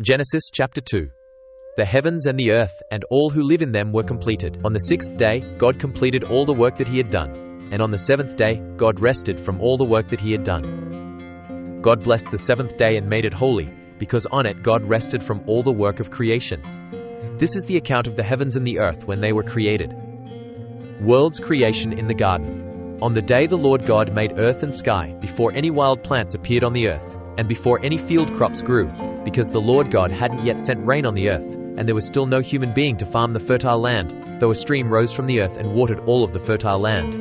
Genesis chapter 2. The heavens and the earth and all who live in them were completed. On the sixth day, God completed all the work that he had done. And on the seventh day, God rested from all the work that he had done. God blessed the seventh day and made it holy, because on it God rested from all the work of creation. This is the account of the heavens and the earth when they were created. World's creation in the garden. On the day the Lord God made earth and sky, before any wild plants appeared on the earth, and before any field crops grew, because the Lord God hadn't yet sent rain on the earth, and there was still no human being to farm the fertile land, though a stream rose from the earth and watered all of the fertile land.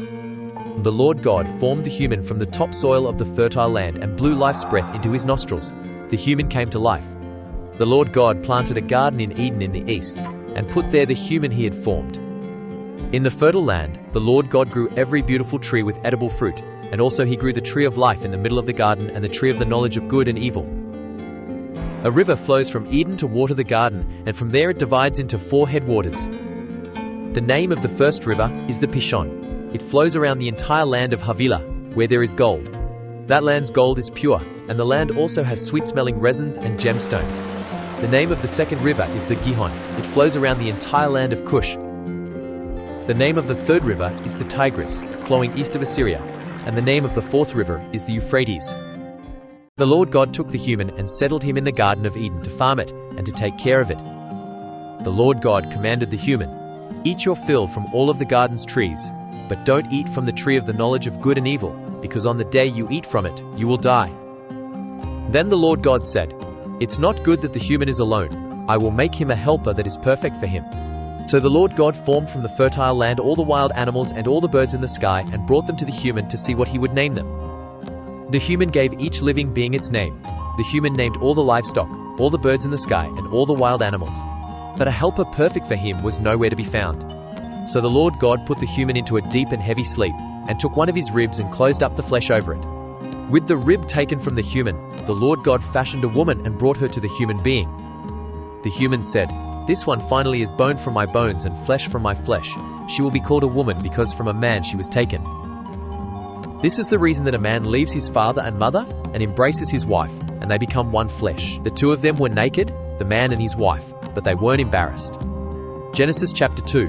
The Lord God formed the human from the topsoil of the fertile land and blew life's breath into his nostrils. The human came to life. The Lord God planted a garden in Eden in the east, and put there the human he had formed. In the fertile land, the Lord God grew every beautiful tree with edible fruit, and also he grew the tree of life in the middle of the garden and the tree of the knowledge of good and evil. A river flows from Eden to water the garden, and from there it divides into 4 headwaters. The name of the first river is the Pishon. It flows around the entire land of Havilah, where there is gold. That land's gold is pure, and the land also has sweet-smelling resins and gemstones. The name of the second river is the Gihon. It flows around the entire land of Cush. The name of the third river is the Tigris, flowing east of Assyria, and the name of the fourth river is the Euphrates. The Lord God took the human and settled him in the Garden of Eden to farm it and to take care of it. The Lord God commanded the human, "Eat your fill from all of the garden's trees, but don't eat from the tree of the knowledge of good and evil, because on the day you eat from it, you will die." Then the Lord God said, "It's not good that the human is alone. I will make him a helper that is perfect for him." So the Lord God formed from the fertile land all the wild animals and all the birds in the sky and brought them to the human to see what he would name them. The human gave each living being its name. The human named all the livestock, all the birds in the sky, and all the wild animals. But a helper perfect for him was nowhere to be found. So the Lord God put the human into a deep and heavy sleep, and took one of his ribs and closed up the flesh over it. With the rib taken from the human, the Lord God fashioned a woman and brought her to the human being. The human said, "This one finally is bone from my bones and flesh from my flesh. She will be called a woman because from a man she was taken." This is the reason that a man leaves his father and mother and embraces his wife, and they become one flesh. The two of them were naked, the man and his wife, but they weren't embarrassed. Genesis chapter 2.